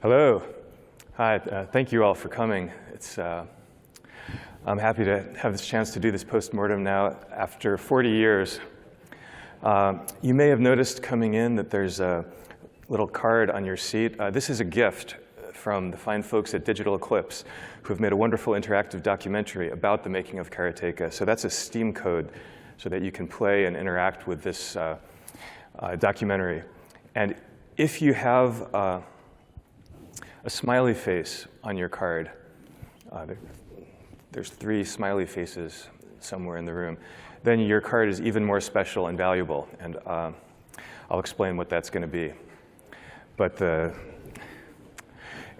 Hello. Hi. Thank you all for coming. I'm happy to have this chance to do this postmortem now after 40 years. You may have noticed coming in that there's a little card on your seat. This is a gift from the fine folks at Digital Eclipse who have made a wonderful interactive documentary about the making of Karateka. So that's a Steam code so that you can play and interact with this documentary. And if you have a smiley face on your card, there's 3 smiley faces somewhere in the room, then your card is even more special and valuable. And I'll explain what that's going to be. But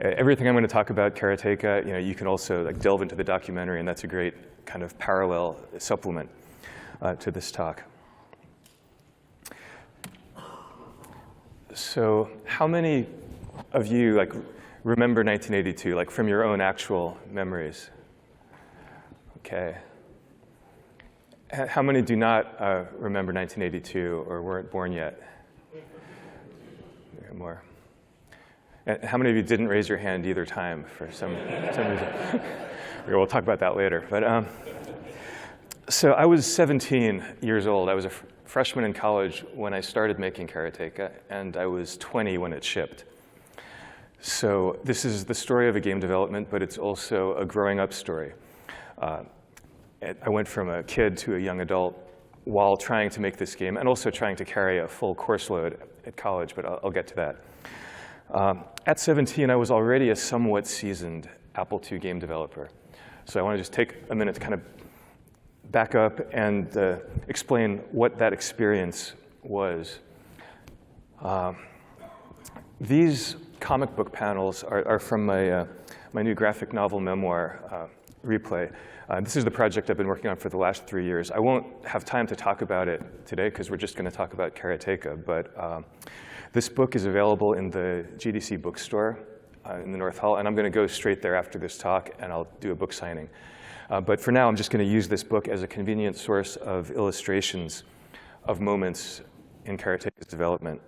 everything I'm going to talk about Karateka, you can also delve into the documentary, and that's a great kind of parallel supplement to this talk. So how many of you remember 1982, from your own actual memories? Okay. How many do not remember 1982 or weren't born yet? More. And how many of you didn't raise your hand either time for some reason? We'll talk about that later. But so I was 17 years old. I was a freshman in college when I started making Karateka, and I was 20 when it shipped. So this is the story of a game development, but it's also a growing up story. I went from a kid to a young adult while trying to make this game and also trying to carry a full course load at college, but I'll get to that. At 17, I was already a somewhat seasoned Apple II game developer. So I want to just take a minute to kind of back up and explain what that experience was. These comic book panels are from my new graphic novel memoir, Replay. This is the project I've been working on for the last 3 years. I won't have time to talk about it today because we're just going to talk about Karateka, but this book is available in the GDC bookstore in the North Hall, and I'm going to go straight there after this talk, and I'll do a book signing. But for now, I'm just going to use this book as a convenient source of illustrations of moments in Karateka's development.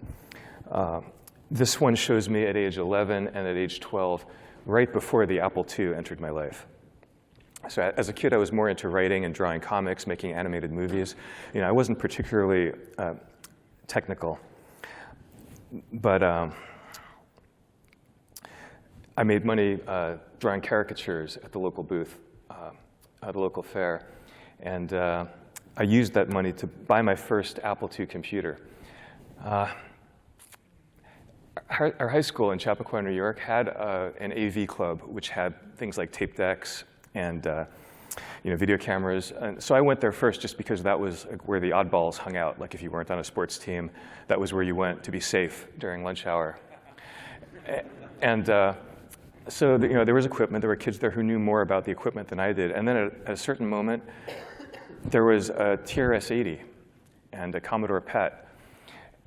This one shows me at age 11 and at age 12, right before the Apple II entered my life. So as a kid, I was more into writing and drawing comics, making animated movies. I wasn't particularly technical. But I made money drawing caricatures at the local booth, at the local fair. And I used that money to buy my first Apple II computer. Our high school in Chappaqua, New York, had an AV club, which had things like tape decks and video cameras. And so I went there first just because that was where the oddballs hung out. Like if you weren't on a sports team, that was where you went to be safe during lunch hour. And so there was equipment. There were kids there who knew more about the equipment than I did. And then at a certain moment, there was a TRS-80 and a Commodore PET.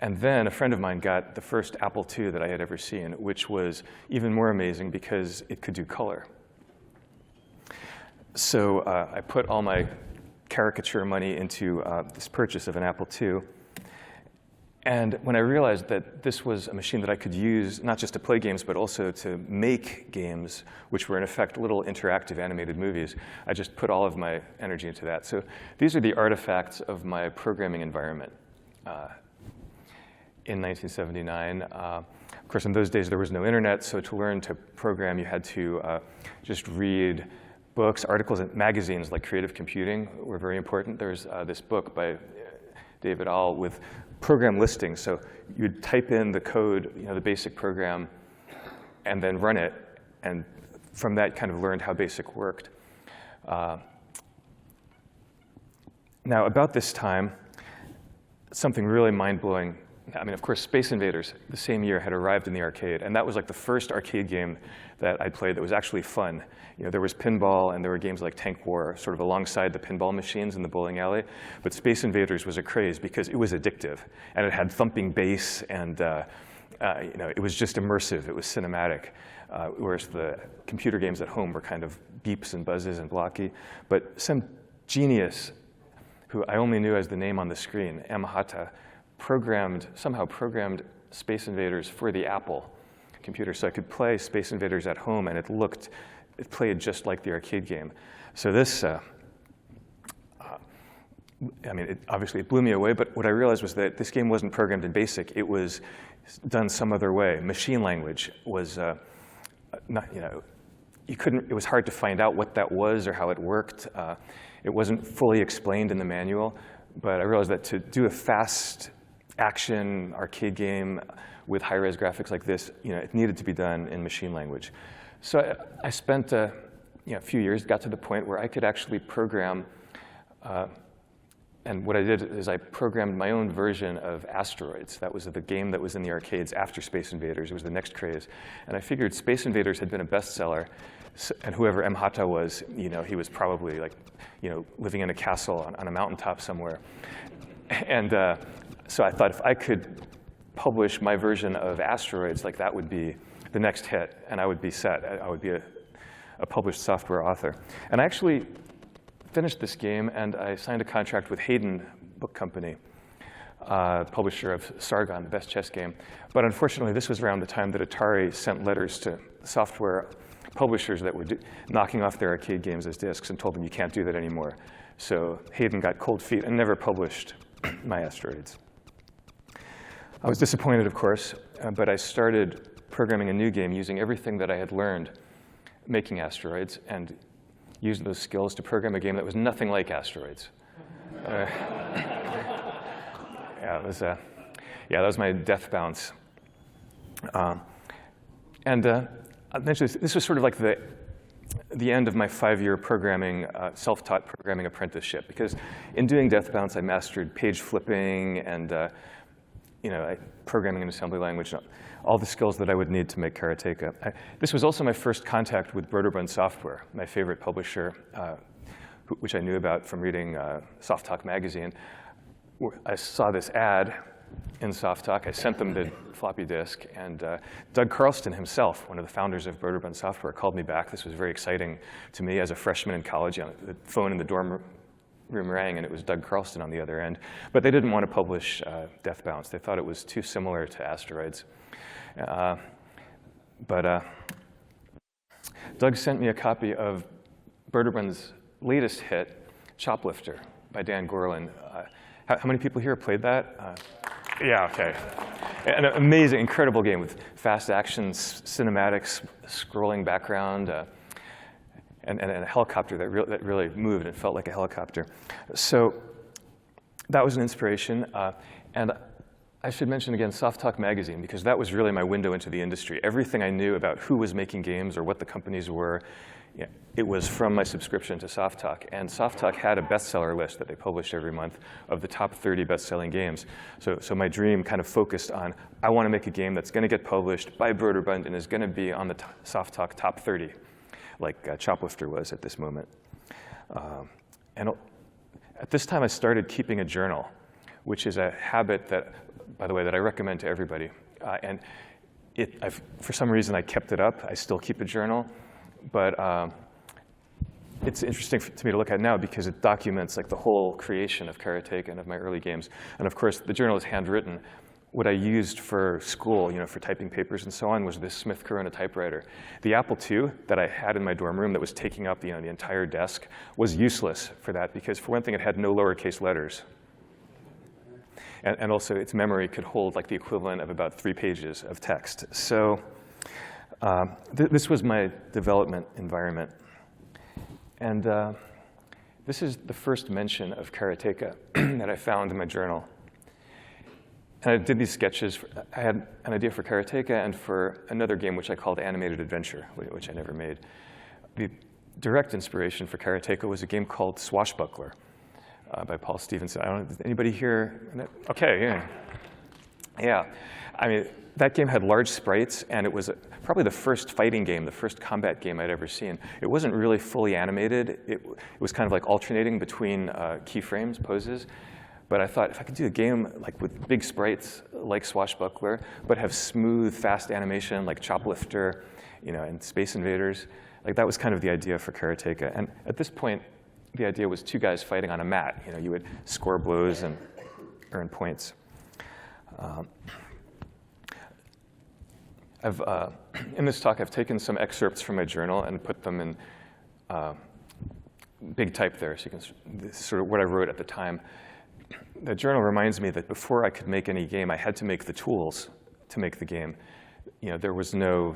And then a friend of mine got the first Apple II that I had ever seen, which was even more amazing because it could do color. So I put all my caricature money into this purchase of an Apple II. And when I realized that this was a machine that I could use not just to play games, but also to make games, which were in effect little interactive animated movies, I just put all of my energy into that. So these are the artifacts of my programming environment in 1979. Of course, in those days, there was no internet, so to learn to program, you had to just read books, articles, and magazines like Creative Computing were very important. There's this book by David Ahl with program listings. So you'd type in the code, the basic program, and then run it. And from that, kind of learned how BASIC worked. Now, about this time, something really mind-blowing. I mean, of course, Space Invaders, the same year, had arrived in the arcade. And that was like the first arcade game that I played that was actually fun. There was pinball, and there were games like Tank War sort of alongside the pinball machines in the bowling alley. But Space Invaders was a craze because it was addictive. And it had thumping bass, and it was just immersive. It was cinematic. Whereas the computer games at home were kind of beeps and buzzes and blocky. But some genius, who I only knew as the name on the screen, M. Hatta, somehow programmed Space Invaders for the Apple computer, so I could play Space Invaders at home, and it played just like the arcade game. So this, obviously it blew me away, but what I realized was that this game wasn't programmed in BASIC. It was done some other way. Machine language was not, it was hard to find out what that was or how it worked. It wasn't fully explained in the manual, but I realized that to do a fast action arcade game with high-res graphics like this, it needed to be done in machine language. So I spent a few years, got to the point where I could actually program, and what I did is I programmed my own version of Asteroids. That was the game that was in the arcades after Space Invaders. It was the next craze. And I figured Space Invaders had been a bestseller, and whoever M. Hata was, he was probably living in a castle on a mountaintop somewhere. And so I thought if I could publish my version of Asteroids, that would be the next hit, and I would be set. I would be a published software author. And I actually finished this game, and I signed a contract with Hayden Book Company, publisher of Sargon, the best chess game. But unfortunately, this was around the time that Atari sent letters to software publishers that were knocking off their arcade games as discs and told them you can't do that anymore. So Hayden got cold feet and never published my Asteroids. I was disappointed, of course, but I started programming a new game using everything that I had learned making Asteroids and used those skills to program a game that was nothing like Asteroids. That was my death bounce. Eventually, this was sort of like the end of my 5-year programming, self-taught programming apprenticeship, because in doing Death Bounce, I mastered page flipping and programming in assembly language, all the skills that I would need to make Karateka. This was also my first contact with Broderbund Software, my favorite publisher, which I knew about from reading Soft Talk magazine. I saw this ad in Soft Talk. I sent them the floppy disk, and Doug Carlston himself, one of the founders of Broderbund Software, called me back. This was very exciting to me as a freshman in college. The phone in the dorm room rang, and it was Doug Carlston on the other end. But they didn't want to publish Death Bounce. They thought it was too similar to Asteroids. Doug sent me a copy of Broderbund's latest hit, Choplifter, by Dan Gorlin. How many people here played that? Yeah, OK. An amazing, incredible game with fast action, cinematics, scrolling background, and a helicopter that really moved and felt like a helicopter. So that was an inspiration. And I should mention again Soft Talk magazine, because that was really my window into the industry. Everything I knew about who was making games or what the companies were, it was from my subscription to Soft Talk. And Soft Talk had a bestseller list that they published every month of the top 30 best-selling games. So my dream kind of focused on, I want to make a game that's going to get published by Broderbund and is going to be on the Soft Talk top 30, like Choplifter was at this moment. And at this time, I started keeping a journal, which is a habit that, by the way, that I recommend to everybody. For some reason, I kept it up. I still keep a journal. But it's interesting to me to look at now because it documents the whole creation of Karateka and of my early games. And of course, the journal is handwritten. What I used for school, for typing papers and so on, was this Smith Corona typewriter. The Apple II that I had in my dorm room that was taking up the entire desk was useless for that because, for one thing, it had no lowercase letters. And also, its memory could hold the equivalent of about 3 pages of text. So this was my development environment. And this is the first mention of Karateka that I found in my journal. And I did these sketches. I had an idea for Karateka and for another game which I called Animated Adventure, which I never made. The direct inspiration for Karateka was a game called Swashbuckler by Paul Stevenson. I don't know, anybody here? OK, yeah. Yeah, I mean, that game had large sprites, and it was probably the first fighting game, the first combat game I'd ever seen. It wasn't really fully animated. It was kind of alternating between keyframes, poses. But I thought if I could do a game with big sprites like Swashbuckler, but have smooth, fast animation like Choplifter, and Space Invaders, that was kind of the idea for Karateka. And at this point, the idea was 2 guys fighting on a mat. You would score blows and earn points. in this talk, I've taken some excerpts from my journal and put them in big type there, so you can, this is sort of what I wrote at the time. The journal reminds me that before I could make any game, I had to make the tools to make the game. There was no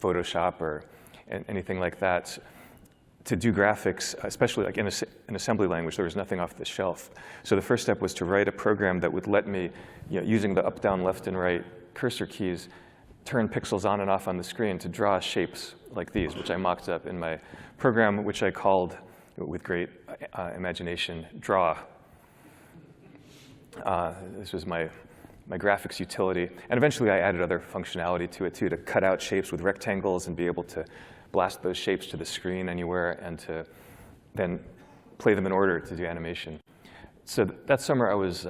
Photoshop or anything like that. To do graphics, especially like in assembly language, there was nothing off the shelf. So the first step was to write a program that would let me, using the up, down, left, and right cursor keys, turn pixels on and off on the screen to draw shapes like these, which I mocked up in my program, which I called, with great imagination, Draw. This was my graphics utility. And eventually I added other functionality to it too, to cut out shapes with rectangles and be able to blast those shapes to the screen anywhere and to then play them in order to do animation. So that summer I was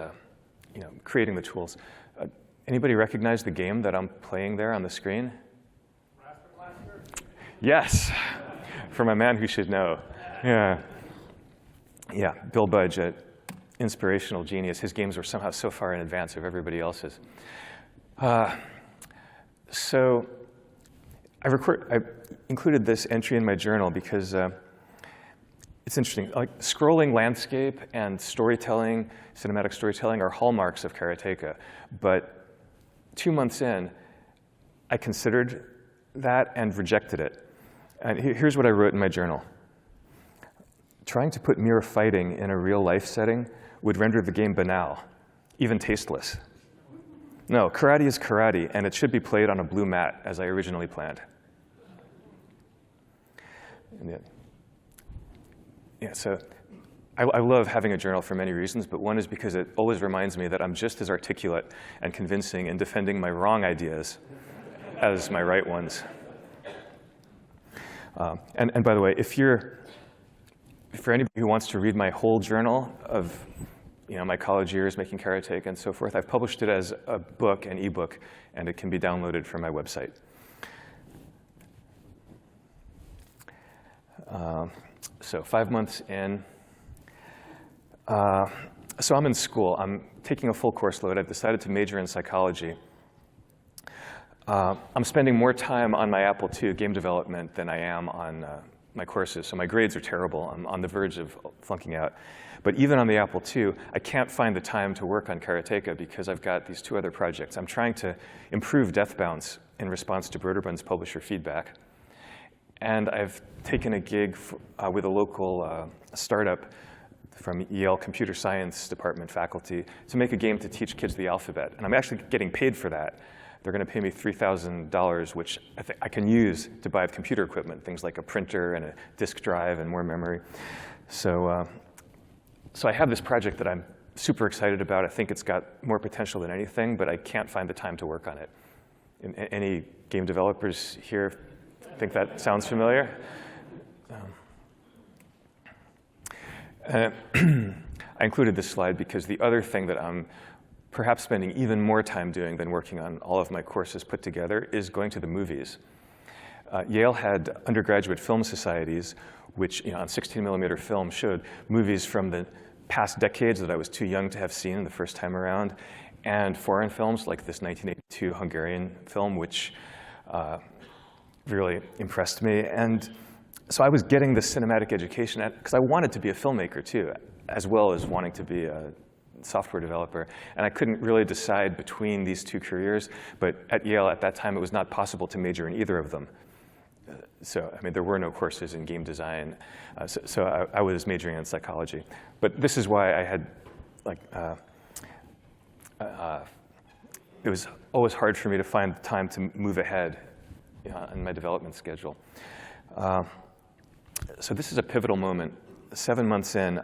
creating the tools. Anybody recognize the game that I'm playing there on the screen? Yes, from a man who should know. Yeah, Bill Budge, an inspirational genius. His games were somehow so far in advance of everybody else's. So I included this entry in my journal because it's interesting. Like scrolling landscape and storytelling, cinematic storytelling, are hallmarks of Karateka. But 2 months in, I considered that and rejected it. And here's what I wrote in my journal. Trying to put mere fighting in a real-life setting would render the game banal, even tasteless. No, karate is karate, and it should be played on a blue mat, as I originally planned. So I love having a journal for many reasons, but one is because it always reminds me that I'm just as articulate and convincing in defending my wrong ideas as my right ones. And by the way, for anybody who wants to read my whole journal of my college years making Karateka and so forth, I've published it as a book, an ebook, and it can be downloaded from my website. So 5 months in. So I'm in school. I'm taking a full course load. I've decided to major in psychology. I'm spending more time on my Apple II game development than I am on my courses. So my grades are terrible. I'm on the verge of flunking out. But even on the Apple II, I can't find the time to work on Karateka because I've got these 2 other projects. I'm trying to improve Death Bounce in response to Broderbund's publisher feedback. And I've taken a gig with a local startup from Yale Computer Science Department faculty to make a game to teach kids the alphabet. And I'm actually getting paid for that. They're going to pay me $3,000, which I can use to buy computer equipment, things like a printer and a disk drive and more memory. So I have this project that I'm super excited about. I think it's got more potential than anything, but I can't find the time to work on it. Any game developers here think that sounds familiar? I included this slide because the other thing that I'm perhaps spending even more time doing than working on all of my courses put together is going to the movies. Yale had undergraduate film societies, which on 16mm film showed movies from the past decades that I was too young to have seen the first time around, and foreign films like this 1982 Hungarian film, which really impressed me. And so I was getting this cinematic education because I wanted to be a filmmaker too, as well as wanting to be a software developer. And I couldn't really decide between these 2 careers. But at Yale at that time, it was not possible to major in either of them. So I mean, there were no courses in game design. So I was majoring in psychology. But this is why I had, it was always hard for me to find time to move ahead in my development schedule. So this is a pivotal moment. 7 months in,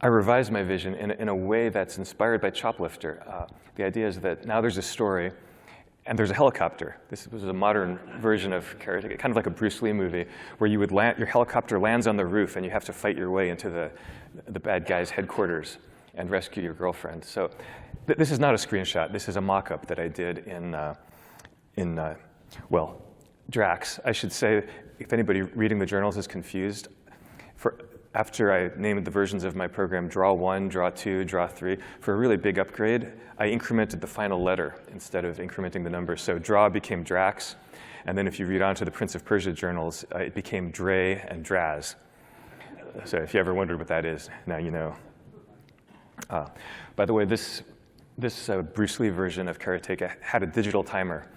I revised my vision in a way that's inspired by Choplifter. The idea is that now there's a story, and there's a helicopter. This was a modern version of Karateka, kind of like a Bruce Lee movie, where you would your helicopter lands on the roof, and you have to fight your way into the bad guy's headquarters and rescue your girlfriend. So this is not a screenshot. This is a mock-up that I did in Drax. I should say, if anybody reading the journals is confused, after I named the versions of my program Draw 1, Draw 2, Draw 3, for a really big upgrade, I incremented the final letter instead of incrementing the number. So Draw became Drax, and then if you read on to the Prince of Persia journals, it became Dre and Draz. So if you ever wondered what that is, now you know. By the way, this Bruce Lee version of Karateka had a digital timer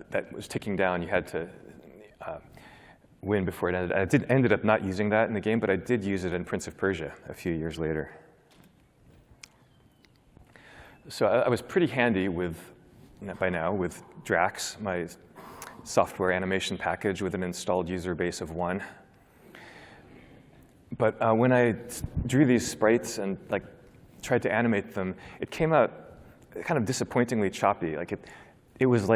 that was ticking down. You had to win before it ended. I ended up not using that in the game, but I did use it in Prince of Persia a few years later. So I was pretty handy by now with Drax, my software animation package with an installed user base of 1. But when I drew these sprites and tried to animate them, it came out kind of disappointingly choppy. It was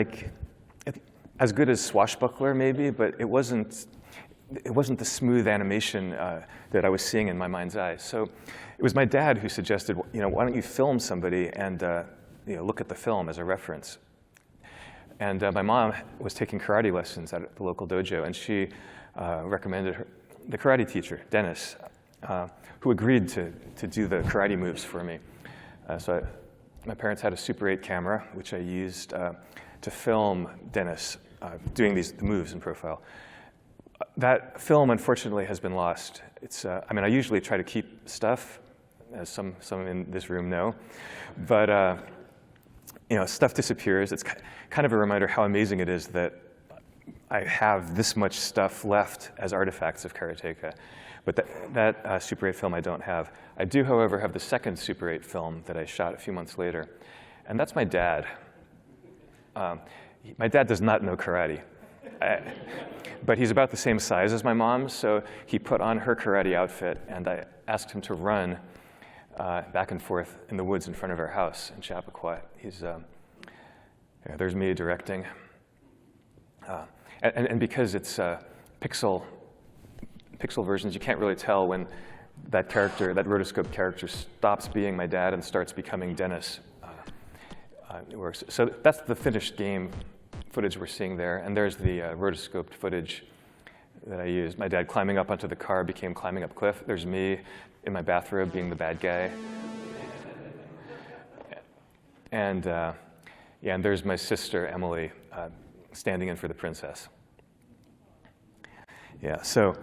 as good as Swashbuckler maybe, but it wasn't the smooth animation that I was seeing in my mind's eye. So it was my dad who suggested, why don't you film somebody and look at the film as a reference. And my mom was taking karate lessons at the local dojo, and she recommended the karate teacher, Dennis, who agreed to do the karate moves for me. So my parents had a Super 8 camera, which I used to film Dennis doing the moves in profile. That film, unfortunately, has been lost. I usually try to keep stuff, as some in this room know, but stuff disappears. It's kind of a reminder how amazing it is that I have this much stuff left as artifacts of Karateka. But that Super 8 film I don't have. I do, however, have the second Super 8 film that I shot a few months later, and that's my dad. My dad does not know karate, but he's about the same size as my mom, so he put on her karate outfit, and I asked him to run back and forth in the woods in front of our house in Chappaqua. There's me directing. And because it's pixel versions, you can't really tell when that rotoscope character stops being my dad and starts becoming Dennis. It works. So that's the finished game footage we're seeing there, and there's the rotoscoped footage that I used. My dad climbing up onto the car became climbing up cliff. There's me in my bathrobe being the bad guy. And there's my sister, Emily, standing in for the princess. Yeah, so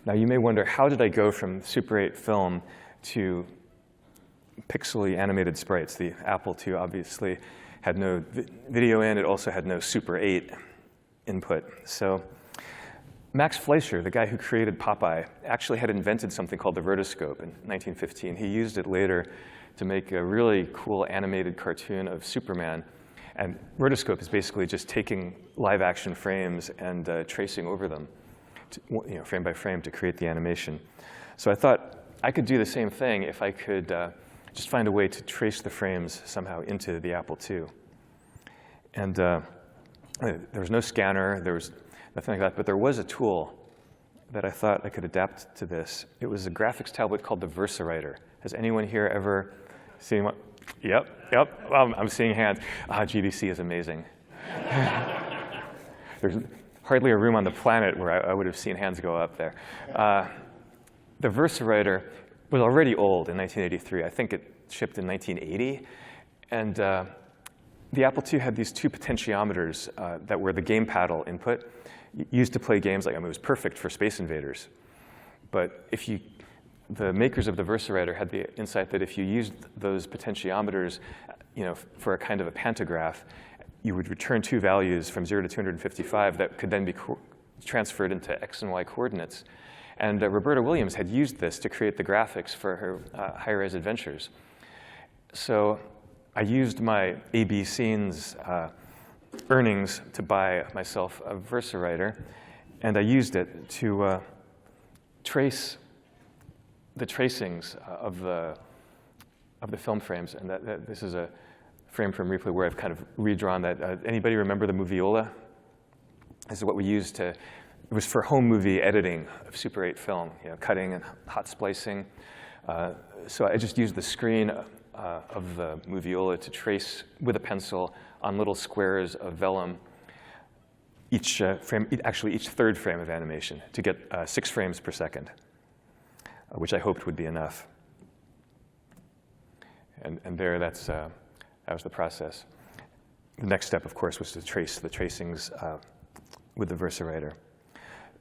now you may wonder, how did I go from Super 8 film to pixely animated sprites? The Apple II obviously had no video in. It also had no Super 8 input. So Max Fleischer, the guy who created Popeye, actually had invented something called the rotoscope in 1915. He used it later to make a really cool animated cartoon of Superman. And rotoscope is basically just taking live action frames and tracing over them, frame by frame, to create the animation. So I thought I could do the same thing if I could just find a way to trace the frames somehow into the Apple II. And there was no scanner, there was nothing like that, but there was a tool that I thought I could adapt to this. It was a graphics tablet called the VersaWriter. Has anyone here ever seen one? Yep. I'm seeing hands. GDC is amazing. There's hardly a room on the planet where I would have seen hands go up there. The VersaWriter was already old in 1983. I think it shipped in 1980. And the Apple II had these 2 potentiometers that were the game paddle input, used to play games. It was perfect for Space Invaders. But the makers of the VersaWriter had the insight that if you used those potentiometers, for a kind of a pantograph, you would return 2 values from 0 to 255 that could then be transferred into X and Y coordinates. And Roberta Williams had used this to create the graphics for her high-res adventures. So I used my AB Scenes earnings to buy myself a VersaWriter, and I used it to trace the tracings of the film frames. And this is a frame from replay where I've kind of redrawn that. Anybody remember the Moviola? This is what we used to. It was for home movie editing of Super 8 film, cutting and hot splicing. So I just used the screen of the Moviola to trace with a pencil on little squares of vellum each third frame of animation to get 6 frames per second. which I hoped would be enough. And there, that was the process. The next step, of course, was to trace the tracings with the VersaWriter.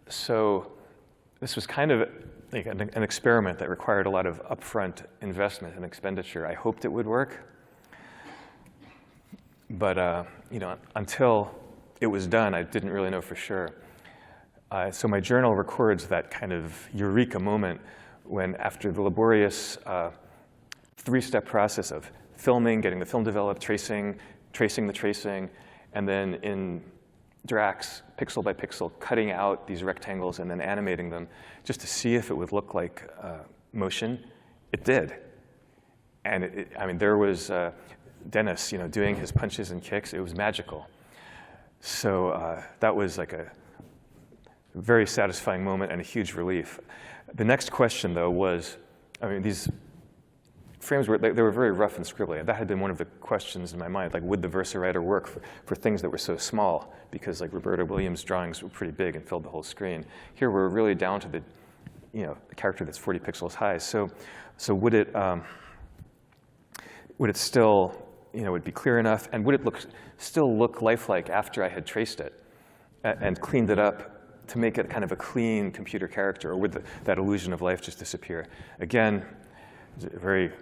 So this was kind of like an experiment that required a lot of upfront investment and expenditure. I hoped it would work, but until it was done, I didn't really know for sure. So my journal records that kind of eureka moment when, after the laborious three-step process of filming, getting the film developed, tracing the tracing, and then in Drax, pixel by pixel, cutting out these rectangles and then animating them just to see if it would look like motion. It did. And I mean, there was Dennis, doing his punches and kicks. It was magical. So that was like a very satisfying moment and a huge relief. The next question, though, was, I mean, these frames they were very rough and scribbly. That had been one of the questions in my mind, like, would the VersaWriter work for things that were so small? Because like Roberta Williams' drawings were pretty big and filled the whole screen. Here we're really down to the character that's 40 pixels high. So would it still, would it be clear enough? And would it still look lifelike after I had traced it and cleaned it up to make it kind of a clean computer character, or would that illusion of life just disappear? Again, very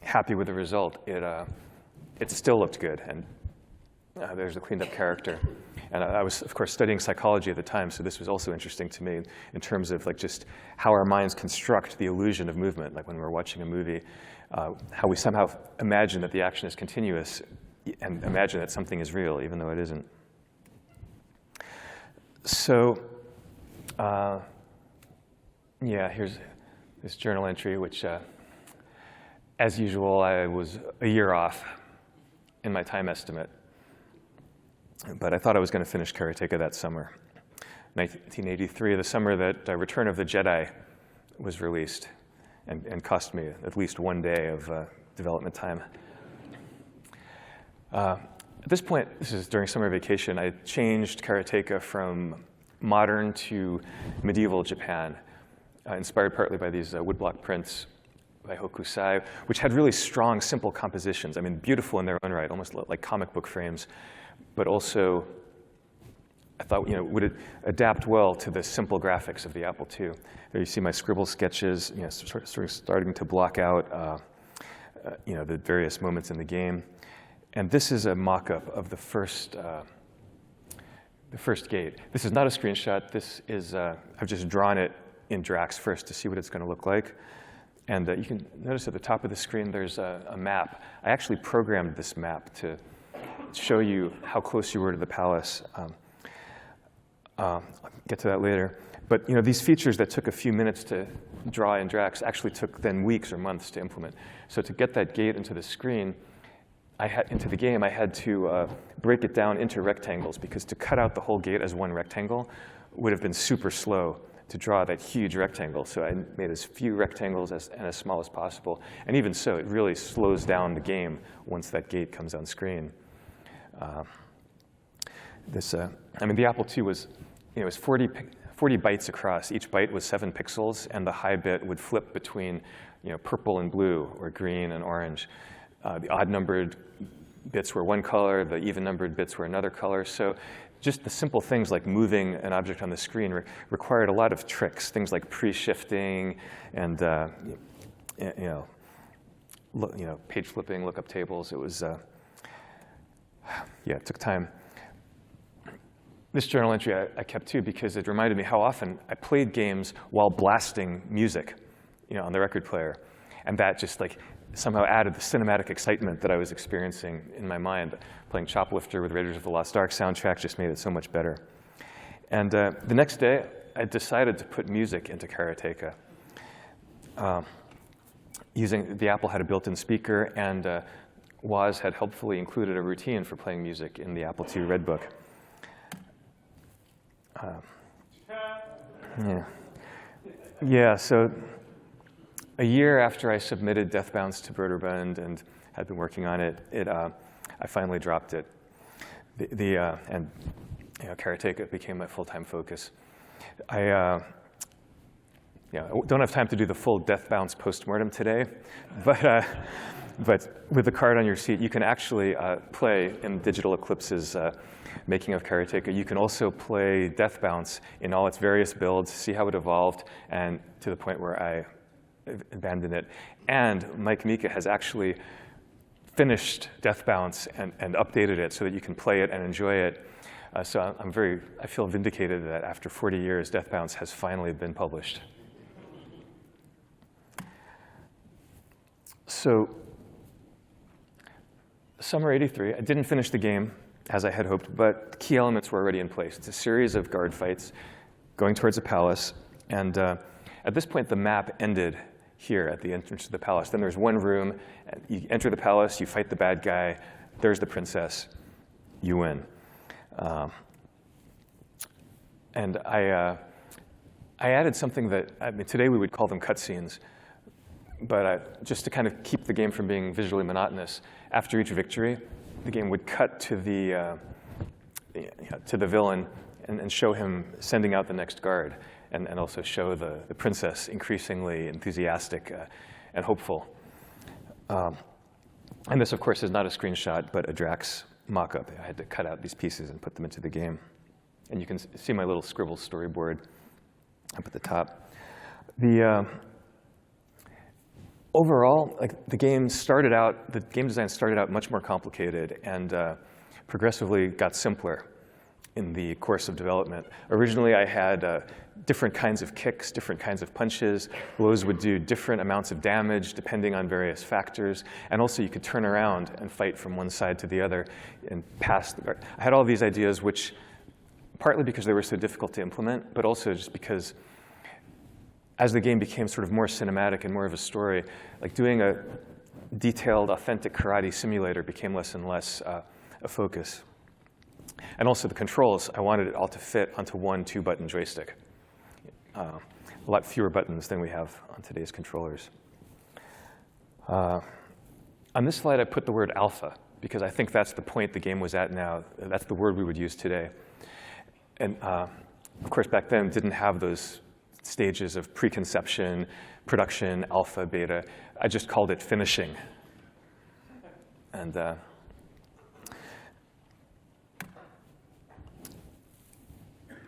happy with the result. It still looked good, and there's a cleaned up character. And I was, of course, studying psychology at the time, so this was also interesting to me in terms of like just how our minds construct the illusion of movement. Like when we're watching a movie, how we somehow imagine that the action is continuous and imagine that something is real, even though it isn't. So, yeah, here's this journal entry, which, as usual, I was a year off in my time estimate. But I thought I was going to finish Karateka that summer. 1983, the summer that Return of the Jedi was released and cost me at least one day of development time. At this point, this is during summer vacation, I changed Karateka from modern to medieval Japan, inspired partly by these woodblock prints by Hokusai, which had really strong, simple compositions. I mean, beautiful in their own right, almost like comic book frames, but also, I thought, would it adapt well to the simple graphics of the Apple II? There you see my scribble sketches, sort of starting to block out, the various moments in the game. And this is a mock-up of the first gate. This is not a screenshot. This is, I've just drawn it in Drax first to see what it's going to look like. And you can notice at the top of the screen there's a map. I actually programmed this map to show you how close you were to the palace. I'll get to that later. But these features that took a few minutes to draw in Drax actually took then weeks or months to implement. So to get that gate into the screen, into the game, I had to break it down into rectangles, because to cut out the whole gate as one rectangle would have been super slow to draw that huge rectangle. So I made as few rectangles and as small as possible. And even so, it really slows down the game once that gate comes on screen. I mean, the Apple II was, it was 40 bytes across. Each byte was 7 pixels, and the high bit would flip between, purple and blue, or green and orange. The odd-numbered bits were one color. The even-numbered bits were another color. So just the simple things like moving an object on the screen required a lot of tricks, things like pre-shifting and page flipping, lookup tables. It was, it took time. This journal entry I kept too, because it reminded me how often I played games while blasting music, on the record player, and that just somehow added the cinematic excitement that I was experiencing in my mind. Playing Choplifter with Raiders of the Lost Ark soundtrack just made it so much better. And the next day, I decided to put music into Karateka. The Apple had a built-in speaker, and Woz had helpfully included a routine for playing music in the Apple II Redbook. So a year after I submitted Deathbounce to Broderbund and had been working on it, I finally dropped it. Karateka became my full-time focus. don't have time to do the full death bounce postmortem today, but with the card on your seat, you can actually play in Digital Eclipse's making of Karateka. You can also play Death Bounce in all its various builds, see how it evolved, and to the point where I abandoned it. And Mike Mika has actually finished Death Bounce and updated it so that you can play it and enjoy it. So I feel vindicated that after 40 years, Death Bounce has finally been published. So, summer '83, I didn't finish the game as I had hoped, but the key elements were already in place. It's a series of guard fights going towards a palace, and at this point, the map ended here at the entrance to the palace. Then there's one room, and you enter the palace, you fight the bad guy, there's the princess, you win. And I added something that, today we would call them cutscenes, but just to kind of keep the game from being visually monotonous, after each victory, the game would cut to the villain and show him sending out the next guard, and also show the princess increasingly enthusiastic and hopeful. And this, of course, is not a screenshot, but a Drax mock-up. I had to cut out these pieces and put them into the game. And you can see my little scribble storyboard up at the top. Overall, the game design started out much more complicated and progressively got simpler in the course of development. Originally, I had different kinds of kicks, different kinds of punches. Blows would do different amounts of damage depending on various factors. And also, you could turn around and fight from one side to the other and pass the guard. I had all these ideas, which partly because they were so difficult to implement, but also just because as the game became sort of more cinematic and more of a story, like doing a detailed, authentic karate simulator became less and less a focus. And also the controls, I wanted it all to fit onto one 2-button joystick. A lot fewer buttons than we have on today's controllers. On this slide, I put the word alpha, because I think that's the point the game was at now. That's the word we would use today. And of course, back then, didn't have those stages of preconception, production, alpha, beta. I just called it finishing. And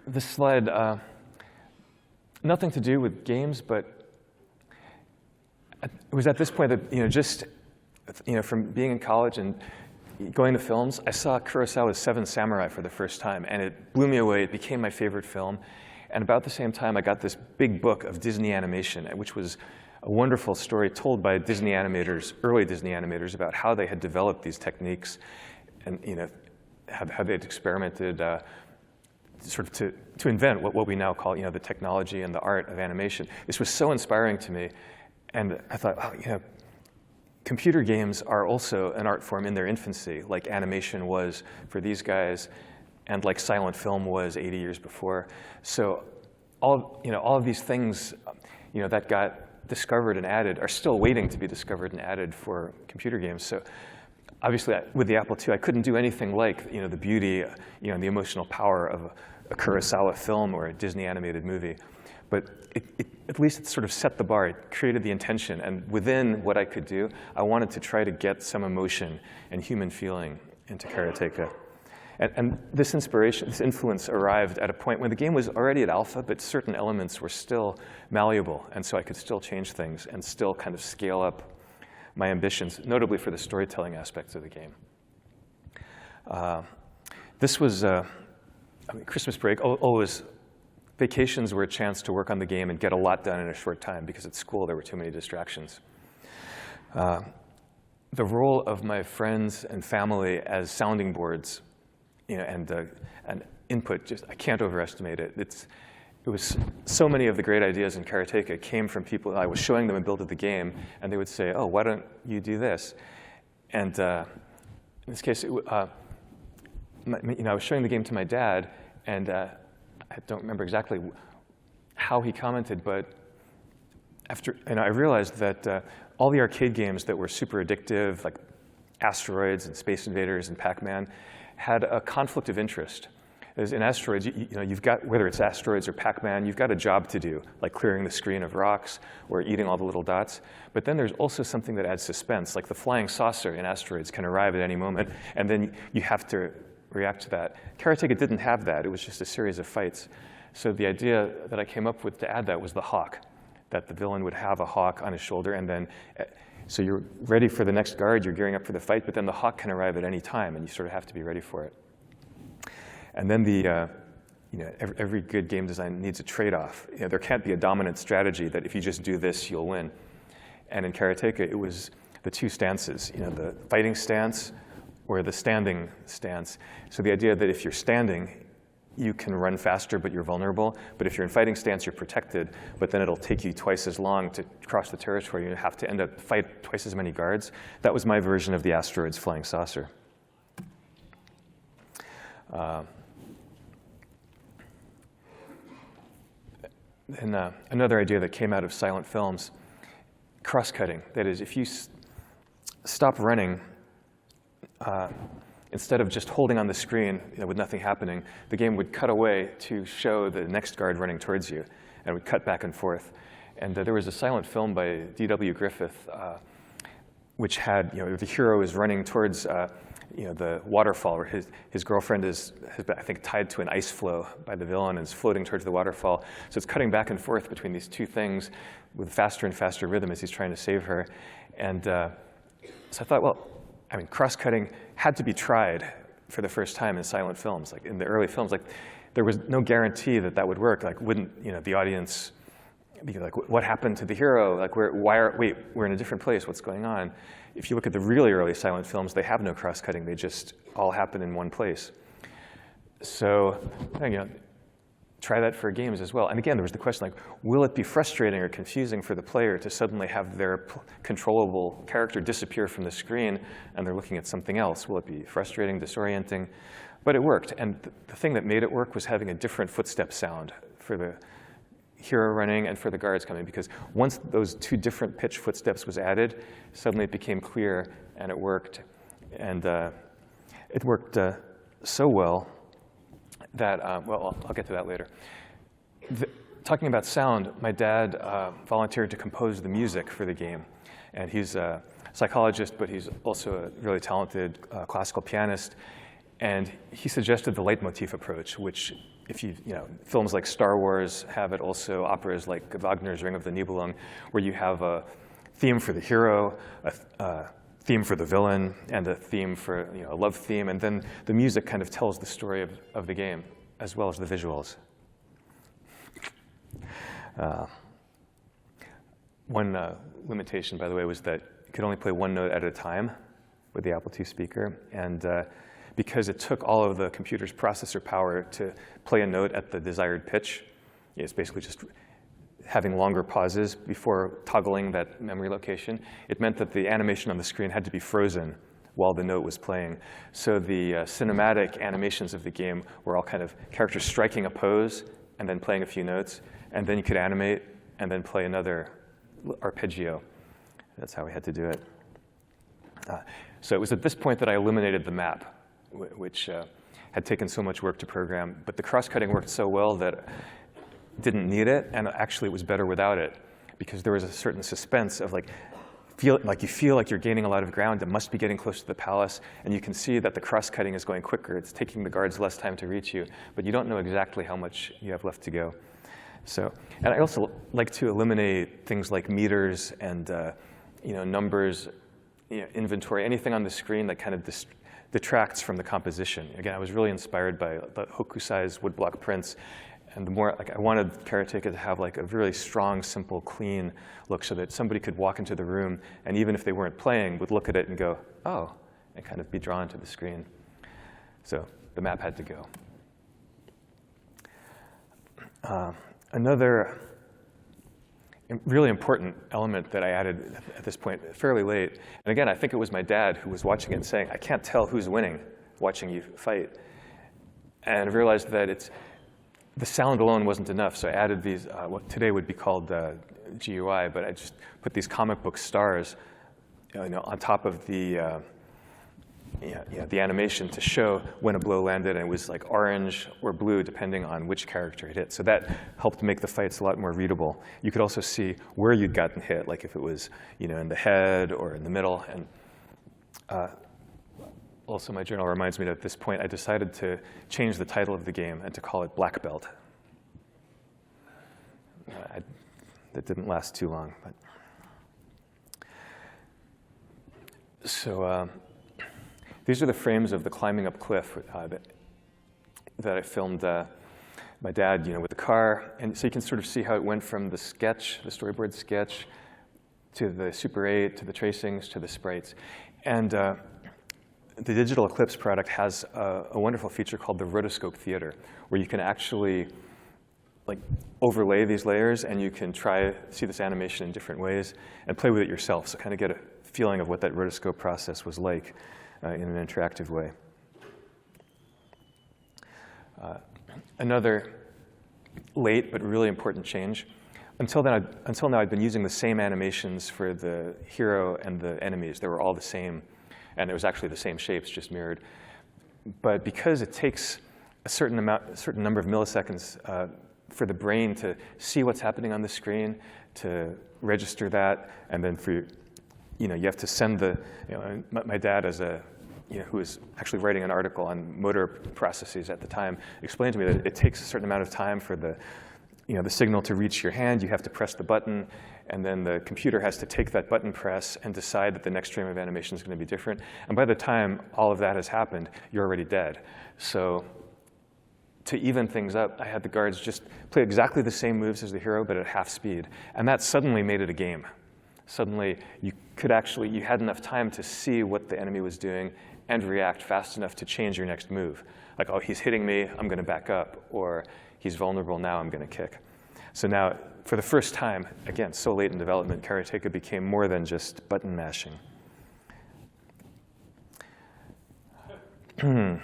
this slide, nothing to do with games, but it was at this point that, just from being in college and going to films, I saw Kurosawa's Seven Samurai for the first time, and it blew me away. It became my favorite film. And about the same time, I got this big book of Disney animation, which was a wonderful story told by Disney animators, early Disney animators, about how they had developed these techniques and how they had experimented sort of to invent what we now call the technology and the art of animation. This was so inspiring to me, and I thought, computer games are also an art form in their infancy, like animation was for these guys, and like silent film was 80 years before. So all of these things that got discovered and added are still waiting to be discovered and added for computer games. So obviously, with the Apple II, I couldn't do anything like the beauty, and the emotional power of a Kurosawa film or a Disney animated movie. But at least it sort of set the bar. It created the intention. And within what I could do, I wanted to try to get some emotion and human feeling into Karateka. And this inspiration, this influence arrived at a point when the game was already at alpha, but certain elements were still malleable. And so I could still change things and still kind of scale up my ambitions, notably for the storytelling aspects of the game. This was Christmas break. Always, vacations were a chance to work on the game and get a lot done in a short time, because at school there were too many distractions. The role of my friends and family as sounding boards, and input, I can't overestimate it. It was so many of the great ideas in Karateka came from people. I was showing them a build of the game, and they would say, "Oh, why don't you do this?" And in this case, I was showing the game to my dad, and I don't remember exactly how he commented, but I realized that all the arcade games that were super addictive, like Asteroids and Space Invaders and Pac-Man, had a conflict of interest. Because in asteroids, you've got, whether it's asteroids or Pac-Man, you've got a job to do, like clearing the screen of rocks or eating all the little dots. But then there's also something that adds suspense, like the flying saucer in asteroids can arrive at any moment, and then you have to react to that. Karateka didn't have that. It was just a series of fights. So the idea that I came up with to add that was the hawk, that the villain would have a hawk on his shoulder, and then, so you're ready for the next guard, you're gearing up for the fight, but then the hawk can arrive at any time, and you sort of have to be ready for it. And then every good game design needs a trade-off. There can't be a dominant strategy that if you just do this, you'll win. And in Karateka, it was the two stances, the fighting stance or the standing stance. So the idea that if you're standing, you can run faster, but you're vulnerable. But if you're in fighting stance, you're protected, but then it'll take you twice as long to cross the territory. You have to end up fight twice as many guards. That was my version of the asteroid's flying saucer. And another idea that came out of silent films, cross-cutting. That is, if you stop running, instead of just holding on the screen with nothing happening, the game would cut away to show the next guard running towards you, and would cut back and forth. And there was a silent film by D.W. Griffith, which had, the hero is running towards the waterfall, where his girlfriend has been, I think, tied to an ice floe by the villain and is floating towards the waterfall. So it's cutting back and forth between these two things with faster and faster rhythm as he's trying to save her. And so I thought, well, cross-cutting had to be tried for the first time in silent films. Like in the early films, like there was no guarantee that that would work. Like wouldn't the audience be like, what happened to the hero? Like wait, we're in a different place. What's going on? If you look at the really early silent films, they have no cross-cutting. They just all happen in one place. So try that for games as well. And again, there was the question, like, will it be frustrating or confusing for the player to suddenly have their controllable character disappear from the screen and they're looking at something else? Will it be frustrating, disorienting? But it worked. And the thing that made it work was having a different footstep sound for the hero running and for the guards coming, because once those two different pitch footsteps was added, suddenly it became clear and it worked. And it worked so well that, well, I'll get to that later. Talking about sound, my dad volunteered to compose the music for the game. And he's a psychologist, but he's also a really talented classical pianist. And he suggested the leitmotif approach, which if films like Star Wars have it, also operas like Wagner's Ring of the Nibelung, where you have a theme for the hero, a theme for the villain, and a theme for a love theme, and then the music kind of tells the story of the game, as well as the visuals. One limitation, by the way, was that you could only play one note at a time with the Apple II speaker, and because it took all of the computer's processor power to play a note at the desired pitch, it's basically just having longer pauses before toggling that memory location. It meant that the animation on the screen had to be frozen while the note was playing. So the cinematic animations of the game were all kind of characters striking a pose and then playing a few notes, and then you could animate and then play another arpeggio. That's how we had to do it. So it was at this point that I eliminated the map, which had taken so much work to program. But the cross-cutting worked so well that didn't need it, and actually it was better without it, because there was a certain suspense of you feel like you're gaining a lot of ground. It must be getting close to the palace, and you can see that the cross-cutting is going quicker. It's taking the guards less time to reach you, but you don't know exactly how much you have left to go. So, and I also like to eliminate things like meters and numbers, inventory, anything on the screen that kind of detracts from the composition. Again, I was really inspired by the Hokusai's woodblock prints, and the more, I wanted Karateka to have a really strong, simple, clean look so that somebody could walk into the room and even if they weren't playing, would look at it and go, oh, and kind of be drawn to the screen. So the map had to go. Another really important element that I added at this point, fairly late, and again, I think it was my dad who was watching it and saying, I can't tell who's winning watching you fight. And I realized that the sound alone wasn't enough, so I added these, what today would be called GUI, but I just put these comic book stars on top of the the animation to show when a blow landed, and it was like orange or blue depending on which character it hit. So that helped make the fights a lot more readable. You could also see where you'd gotten hit, like if it was in the head or in the middle. And also, my journal reminds me that at this point I decided to change the title of the game and to call it Black Belt. That didn't last too long. So these are the frames of the climbing up cliff that I filmed my dad, with the car. And so you can sort of see how it went from the sketch, the storyboard sketch, to the Super 8, to the tracings, to the sprites. And the Digital Eclipse product has a wonderful feature called the Rotoscope Theater, where you can actually overlay these layers, and you can see this animation in different ways and play with it yourself. So kind of get a feeling of what that rotoscope process was like in an interactive way. Another late but really important change. Until now, I'd been using the same animations for the hero and the enemies. They were all the same, and it was actually the same shapes, just mirrored. But because it takes a certain number of milliseconds for the brain to see what's happening on the screen, to register that, and then you have to send my dad who was actually writing an article on motor processes at the time, explained to me that it takes a certain amount of time for the signal to reach your hand. You have to press the button, and then the computer has to take that button press and decide that the next frame of animation is going to be different. And by the time all of that has happened, you're already dead. So to even things up, I had the guards just play exactly the same moves as the hero, but at half speed. And that suddenly made it a game. Suddenly, you had enough time to see what the enemy was doing and react fast enough to change your next move. Like, oh, he's hitting me, I'm going to back up. Or he's vulnerable, now I'm going to kick. So now, for the first time, again, so late in development, Karateka became more than just button mashing. Yeah.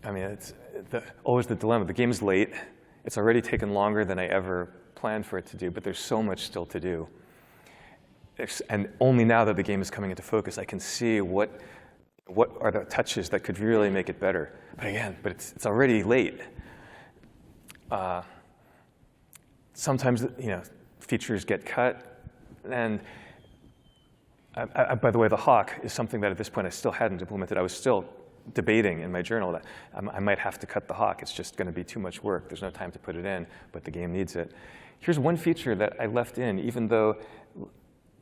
I mean, it's always the dilemma. The game's late. It's already taken longer than I ever planned for it to do, but there's so much still to do. And only now that the game is coming into focus, I can see what are the touches that could really make it better. But again, it's already late. Sometimes features get cut. And by the way, the hawk is something that at this point I still hadn't implemented. I was still debating in my journal that I might have to cut the hawk. It's just going to be too much work. There's no time to put it in, but the game needs it. Here's one feature that I left in, even though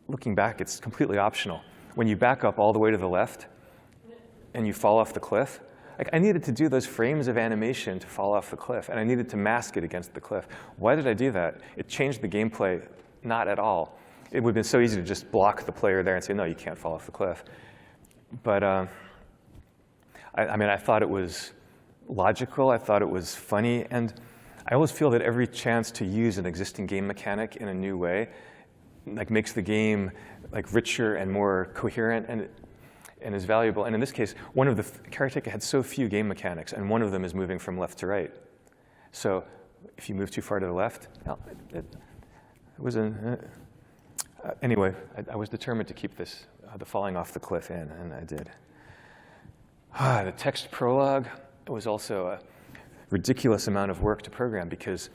looking back, it's completely optional. When you back up all the way to the left and you fall off the cliff, I needed to do those frames of animation to fall off the cliff, and I needed to mask it against the cliff. Why did I do that? It changed the gameplay not at all. It would have been so easy to just block the player there and say, no, you can't fall off the cliff. But I thought it was logical. I thought it was funny. And I always feel that every chance to use an existing game mechanic in a new way makes the game richer and more coherent and is valuable. And in this case, Karateka had so few game mechanics, and one of them is moving from left to right. So if you move too far to the left, it was anyway, I was determined to keep this, the falling off the cliff in, and I did. The text prologue was also a ridiculous amount of work to program because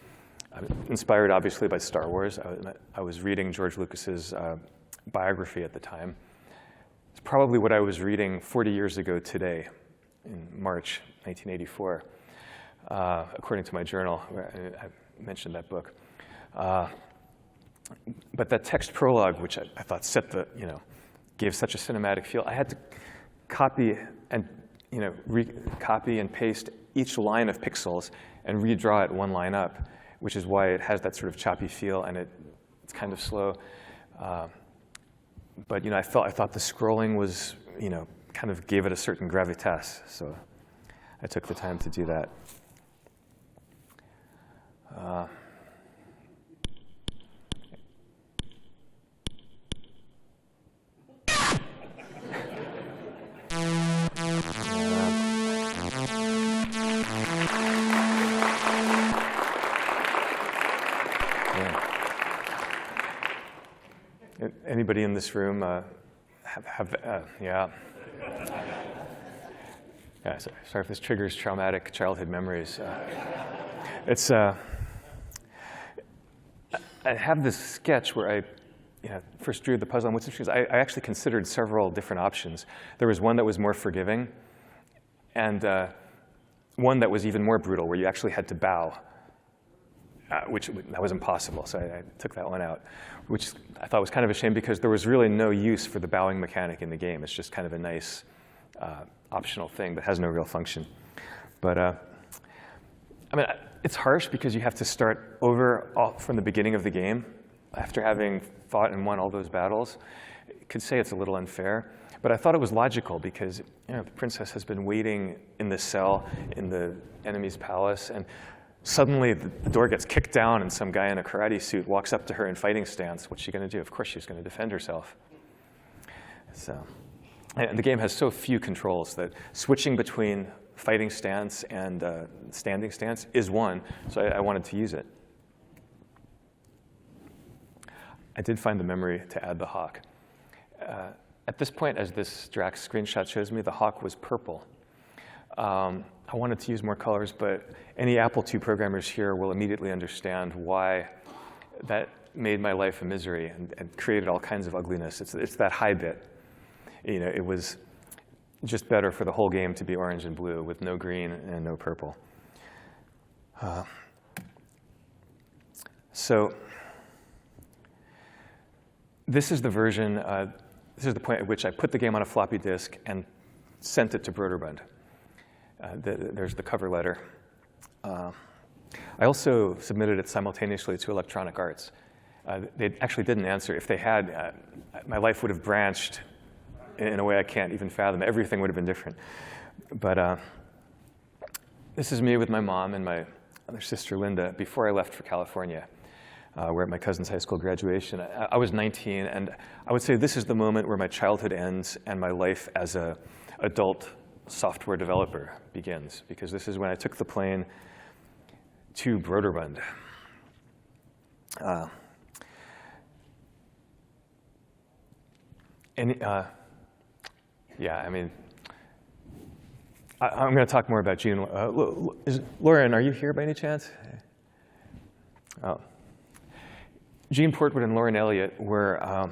I'm inspired, obviously, by Star Wars. I was reading George Lucas's biography at the time. It's probably what I was reading 40 years ago today, in March 1984, according to my journal, where I mentioned that book. But that text prologue, which I thought gave such a cinematic feel, I had to copy and copy and paste each line of pixels and redraw it one line up, which is why it has that sort of choppy feel, and it's kind of slow. But I thought the scrolling was kind of gave it a certain gravitas, so I took the time to do that. Anybody in this room yeah. Yeah, sorry if this triggers traumatic childhood memories. I have this sketch where I first drew the puzzle. And what's interesting is I actually considered several different options. There was one that was more forgiving, and one that was even more brutal, where you actually had to bow, which that was impossible. So I took that one out, which I thought was kind of a shame because there was really no use for the bowing mechanic in the game. It's just kind of a nice optional thing that has no real function. But I mean, it's harsh because you have to start over from the beginning of the game after having fought and won all those battles. You could say it's a little unfair, but I thought it was logical because the princess has been waiting in this cell in the enemy's palace, and suddenly the door gets kicked down and some guy in a karate suit walks up to her in fighting stance. What's she going to do? Of course she's going to defend herself. So, and the game has so few controls that switching between fighting stance and standing stance is one, so I wanted to use it. I did find the memory to add the hawk. At this point, as this Drax screenshot shows me, the hawk was purple. I wanted to use more colors, but any Apple II programmers here will immediately understand why that made my life a misery and created all kinds of ugliness. It's that high bit. It was just better for the whole game to be orange and blue with no green and no purple. So this is the version, this is the point at which I put the game on a floppy disk and sent it to Broderbund. There's the cover letter. I also submitted it simultaneously to Electronic Arts. They actually didn't answer. If they had, my life would have branched in a way I can't even fathom. Everything would have been different. But this is me with my mom and my other sister, Linda, before I left for California. We're at my cousin's high school graduation. I was 19, and I would say this is the moment where my childhood ends and my life as an adult software developer begins, because this is when I took the plane to Broderbund. Yeah, I mean, I'm going to talk more about Gene. Lauren, are you here by any chance? Oh. Gene Portwood and Lauren Elliott were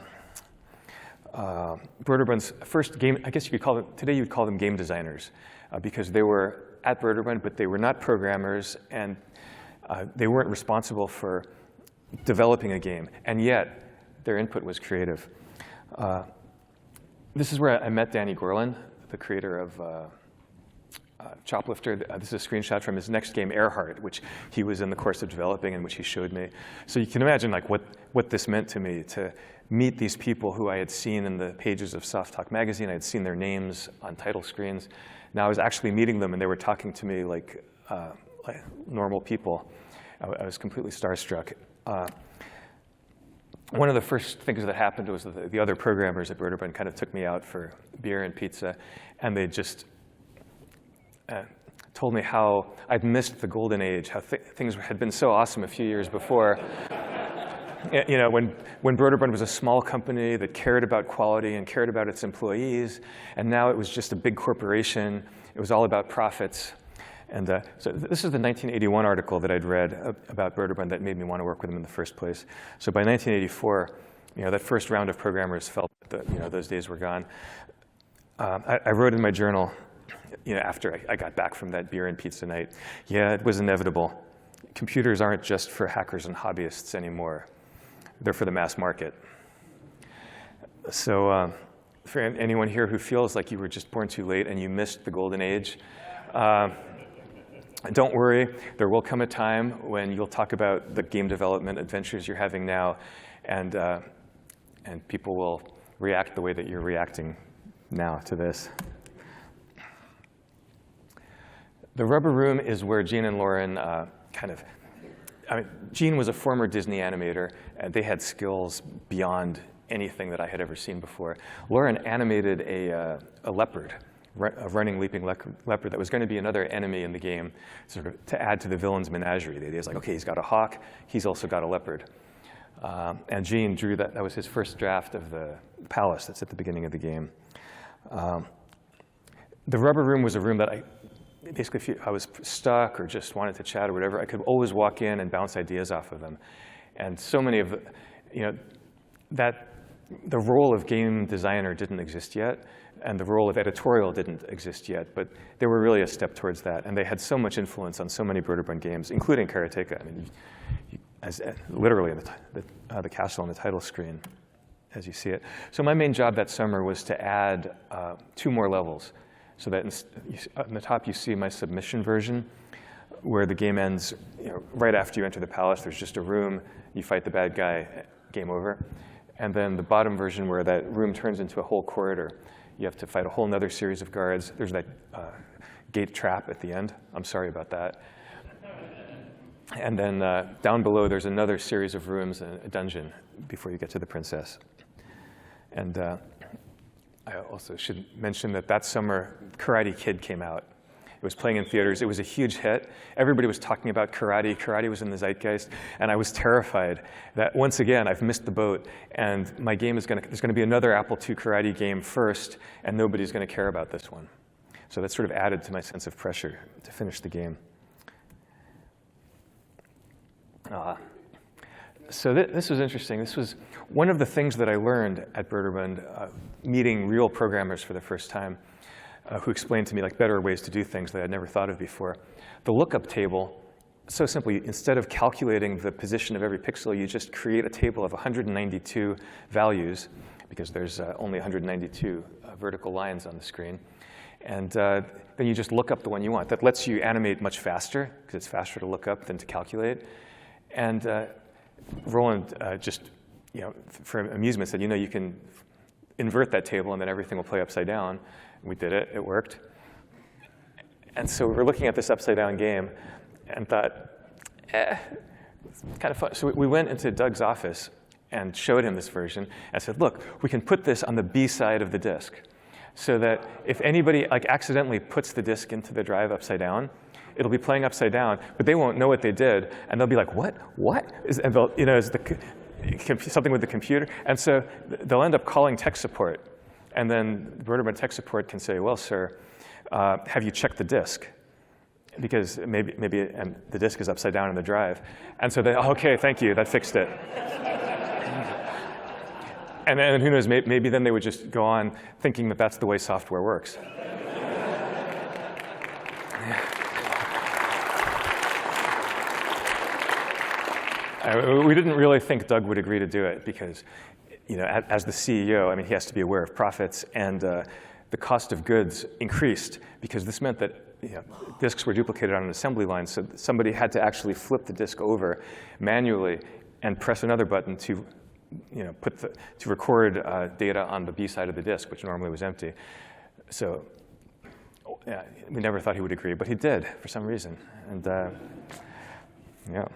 Broderbund's first game. I guess you could call them, today you would call them game designers, because they were at Broderbund, but they were not programmers, and they weren't responsible for developing a game, and yet their input was creative. This is where I met Danny Gorlin, the creator of Choplifter. This is a screenshot from his next game, Earhart, which he was in the course of developing and which he showed me. So you can imagine like what this meant to me, to meet these people who I had seen in the pages of Soft Talk magazine. I had seen their names on title screens. Now I was actually meeting them, and they were talking to me like normal people. I was completely starstruck. One of the first things that happened was that the other programmers at Broderbund kind of took me out for beer and pizza, and they just told me how I'd missed the golden age, how things had been so awesome a few years before. When Broderbund was a small company that cared about quality and cared about its employees, and now it was just a big corporation. It was all about profits. And so this is the 1981 article that I'd read about Broderbund that made me want to work with them in the first place. So by 1984, that first round of programmers felt that those days were gone. I wrote in my journal, after I got back from that beer and pizza night, yeah, it was inevitable. Computers aren't just for hackers and hobbyists anymore. They're for the mass market. So for anyone here who feels like you were just born too late and you missed the golden age, don't worry, there will come a time when you'll talk about the game development adventures you're having now, and people will react the way that you're reacting now to this. The Rubber Room is where Gene and Lauren Gene was a former Disney animator, and they had skills beyond anything that I had ever seen before. Lauren animated a leopard, a running, leaping leopard that was going to be another enemy in the game, sort of to add to the villain's menagerie. The idea is like, okay, he's got a hawk, he's also got a leopard. And Gene drew that. That was his first draft of the palace that's at the beginning of the game. The rubber room was a room that basically, if I was stuck or just wanted to chat or whatever, I could always walk in and bounce ideas off of them. And so many of the role of game designer didn't exist yet, and the role of editorial didn't exist yet, but they were really a step towards that. And they had so much influence on so many Broderbund games, including Karateka. I mean, literally the castle on the title screen, as you see it. So my main job that summer was to add 2 more levels. So that on the top you see my submission version, where the game ends right after you enter the palace. There's just a room, you fight the bad guy, game over. And then the bottom version, where that room turns into a whole corridor. You have to fight a whole other series of guards. There's that gate trap at the end. I'm sorry about that. And then down below, there's another series of rooms and a dungeon before you get to the princess. And I also should mention that summer, Karate Kid came out. It was playing in theaters. It was a huge hit. Everybody was talking about karate. Karate was in the zeitgeist. And I was terrified that, once again, I've missed the boat. And my game there's going to be another Apple II karate game first, and nobody's going to care about this one. So that sort of added to my sense of pressure to finish the game. So this was interesting. This was one of the things that I learned at Broderbund, meeting real programmers for the first time, who explained to me better ways to do things that I'd never thought of before. The lookup table, so simply, instead of calculating the position of every pixel, you just create a table of 192 values, because there's only 192 vertical lines on the screen. And then you just look up the one you want. That lets you animate much faster, because it's faster to look up than to calculate. And Roland just, for amusement, said, you can invert that table, and then everything will play upside down. We did it. It worked. And so we were looking at this upside-down game and thought, it's kind of fun. So we went into Doug's office and showed him this version and said, look, we can put this on the B side of the disk, so that if anybody accidentally puts the disk into the drive upside down, it'll be playing upside down, but they won't know what they did, and they'll be like, what? And they'll, is something with the computer? And so they'll end up calling tech support. And then Broderbund tech support can say, well, sir, have you checked the disk? Because maybe the disk is upside down in the drive. And so they, OK, thank you, that fixed it. And then who knows, maybe then they would just go on thinking that that's the way software works. We didn't really think Doug would agree to do it, because as the CEO, he has to be aware of profits, and the cost of goods increased, because this meant that disks were duplicated on an assembly line, so somebody had to actually flip the disk over manually and press another button to record data on the B side of the disk, which normally was empty. So we never thought he would agree, but he did for some reason, and yeah.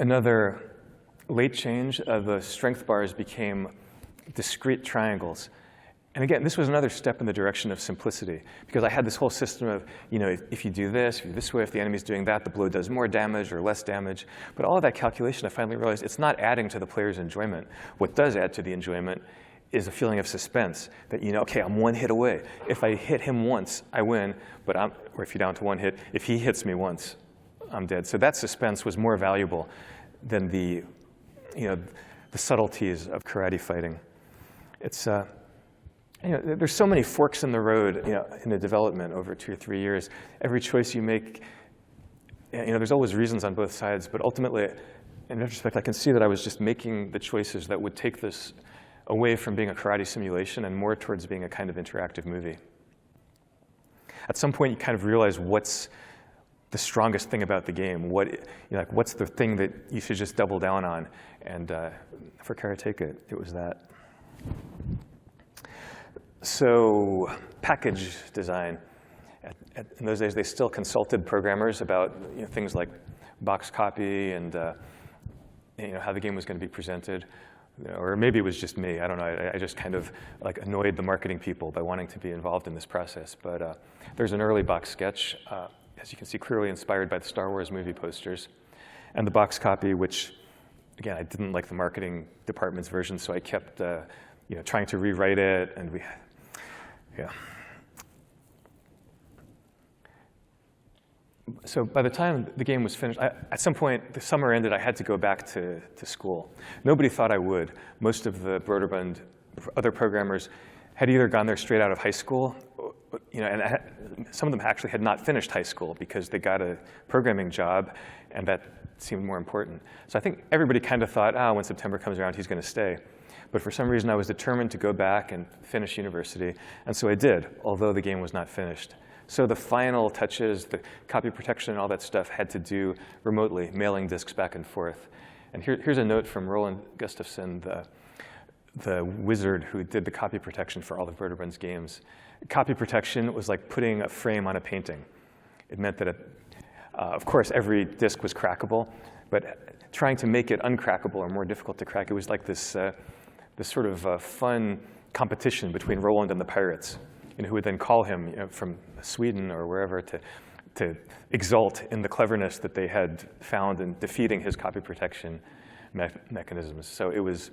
Another late change, the strength bars became discrete triangles. And again, this was another step in the direction of simplicity, because I had this whole system of, if you do this way, if the enemy's doing that, the blow does more damage or less damage. But all of that calculation, I finally realized, it's not adding to the player's enjoyment. What does add to the enjoyment is a feeling of suspense, that, OK, I'm one hit away. If I hit him once, I win, or if you're down to one hit, if he hits me once, I'm dead. So that suspense was more valuable than the subtleties of karate fighting. It's there's so many forks in the road in the development over 2 or 3 years. Every choice you make, there's always reasons on both sides. But ultimately, in retrospect, I can see that I was just making the choices that would take this away from being a karate simulation and more towards being a kind of interactive movie. At some point, you kind of realize what's the strongest thing about the game. What's the thing that you should just double down on? And for Karateka, it was that. So package design. In those days, they still consulted programmers about things like box copy and how the game was going to be presented. Or maybe it was just me. I don't know. I just kind of annoyed the marketing people by wanting to be involved in this process. But there's an early box sketch as you can see, clearly inspired by the Star Wars movie posters. And the box copy, which, again, I didn't like the marketing department's version, so I kept trying to rewrite it, and yeah. So by the time the game was finished, at some point, the summer ended, I had to go back to school. Nobody thought I would. Most of the Broderbund other programmers had either gone there straight out of high school, and some of them actually had not finished high school because they got a programming job, and that seemed more important. So I think everybody kind of thought, when September comes around, he's going to stay. But for some reason, I was determined to go back and finish university, and so I did, although the game was not finished. So the final touches, the copy protection and all that stuff had to do remotely, mailing disks back and forth. And here's a note from Roland Gustafsson, the wizard who did the copy protection for all of Broderbund's games. Copy protection was like putting a frame on a painting. It meant that, of course, every disk was crackable, but trying to make it uncrackable or more difficult to crack, it was like this sort of fun competition between Roland and the pirates, who would then call him from Sweden or wherever to exult in the cleverness that they had found in defeating his copy protection mechanisms. So it was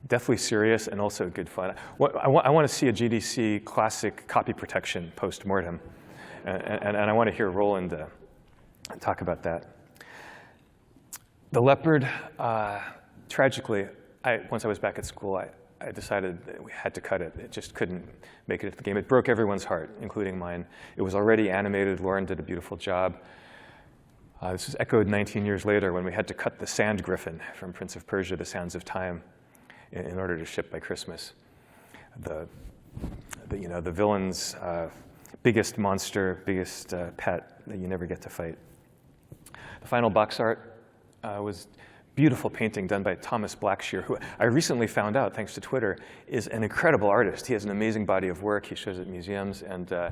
deathly serious and also good fun. I want to see a GDC classic copy protection post-mortem, and I want to hear Roland talk about that. The Leopard, tragically, once I was back at school, I decided that we had to cut it. It just couldn't make it into the game. It broke everyone's heart, including mine. It was already animated. Lauren did a beautiful job. This was echoed 19 years later when we had to cut the Sand Griffin from Prince of Persia, The Sounds of Time, in order to ship by Christmas. The villain's biggest monster, biggest pet that you never get to fight. The final box art was beautiful painting done by Thomas Blackshear, who I recently found out, thanks to Twitter, is an incredible artist. He has an amazing body of work. He shows at museums. And the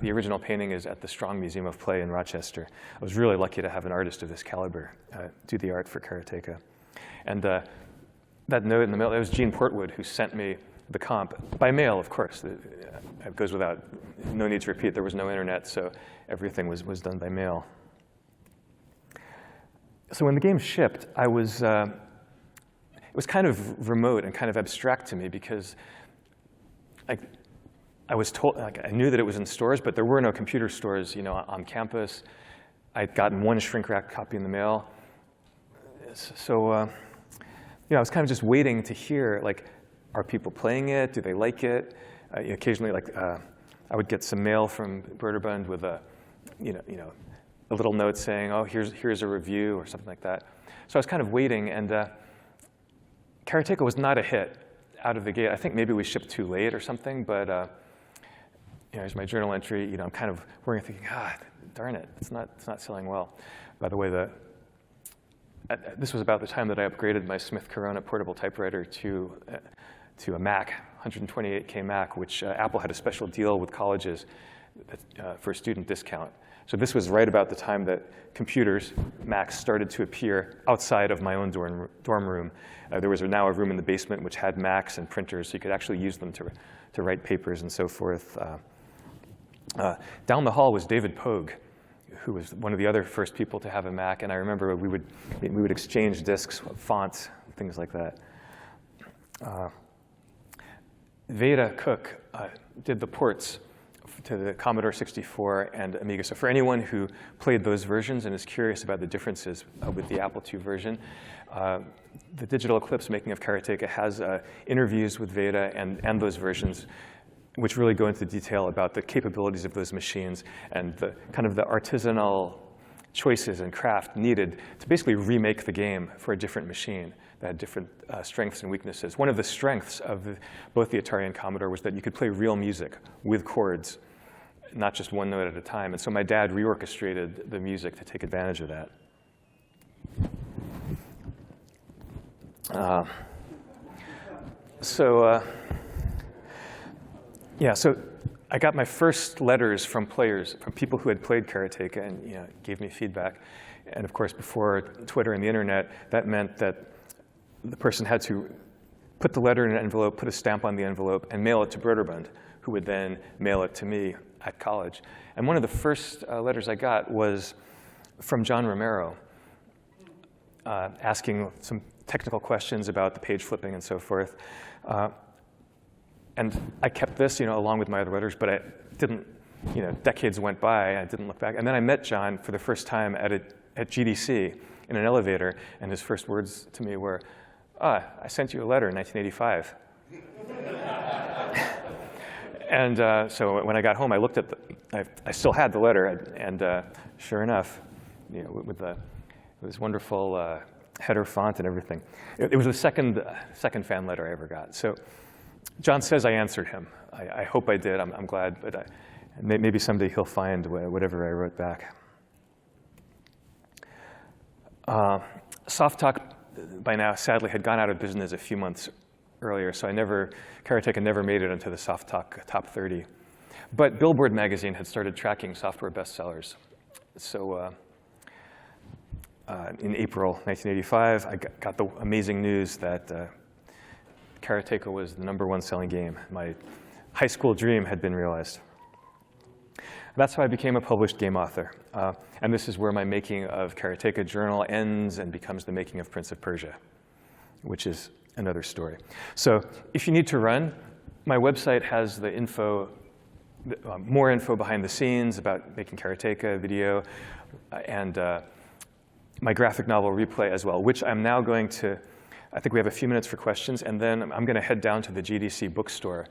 original painting is at the Strong Museum of Play in Rochester. I was really lucky to have an artist of this caliber do the art for Karateka. And that note in the mail, it was Gene Portwood who sent me the comp, by mail, of course. It goes without, no need to repeat, there was no internet, so everything was done by mail. So when the game shipped, it was kind of remote and kind of abstract to me because I was told, I knew that it was in stores, but there were no computer stores, on campus. I'd gotten one shrink wrap copy in the mail. So, I was kind of just waiting to hear, are people playing it? Do they like it? Occasionally, I would get some mail from Broderbund with a little note saying, oh, here's a review or something like that. So I was kind of waiting, and Karateka was not a hit out of the gate. I think maybe we shipped too late or something, but here's my journal entry. I'm kind of worrying, thinking, darn it, it's not selling well. By the way, this was about the time that I upgraded my Smith Corona portable typewriter to a Mac, 128K Mac, which Apple had a special deal with colleges for a student discount. So this was right about the time that computers, Macs, started to appear outside of my own dorm room. There was now a room in the basement which had Macs and printers, so you could actually use them to write papers and so forth. Down the hall was David Pogue, who was one of the other first people to have a Mac, and I remember we would exchange disks, fonts, things like that. Veda Cook did the ports to the Commodore 64 and Amiga. So for anyone who played those versions and is curious about the differences with the Apple II version, the Digital Eclipse Making of Karateka has interviews with Veda and those versions, which really go into detail about the capabilities of those machines and the kind of the artisanal choices and craft needed to basically remake the game for a different machine that had different strengths and weaknesses. One of the strengths of both the Atari and Commodore was that you could play real music with chords, not just one note at a time. And so my dad reorchestrated the music to take advantage of that. So I got my first letters from players, from people who had played Karateka and gave me feedback. And of course, before Twitter and the internet, that meant that the person had to put the letter in an envelope, put a stamp on the envelope, and mail it to Broderbund, who would then mail it to me at college. And one of the first letters I got was from John Romero, asking some technical questions about the page flipping and so forth. And I kept this, along with my other letters, but I didn't, decades went by, I didn't look back. And then I met John for the first time at GDC in an elevator, and his first words to me were, I sent you a letter in 1985. And so when I got home, I looked at I still had the letter, and sure enough, with this wonderful header font and everything. It was the second fan letter I ever got. So John says I answered him. I hope I did. I'm glad, but maybe someday he'll find whatever I wrote back. SoftTalk, by now, sadly, had gone out of business a few months earlier, so Karateka never made it into the SoftTalk top 30. But Billboard magazine had started tracking software bestsellers. So in April 1985, I got the amazing news that Karateka was the #1 selling game. My high school dream had been realized. That's how I became a published game author. And this is where my making of Karateka journal ends and becomes the making of Prince of Persia, which is another story. So if you need to run, my website has the info, more info behind the scenes about making Karateka video, and my graphic novel replay as well, which I'm now going to, I think we have a few minutes for questions, and then I'm going to head down to the GDC bookstore.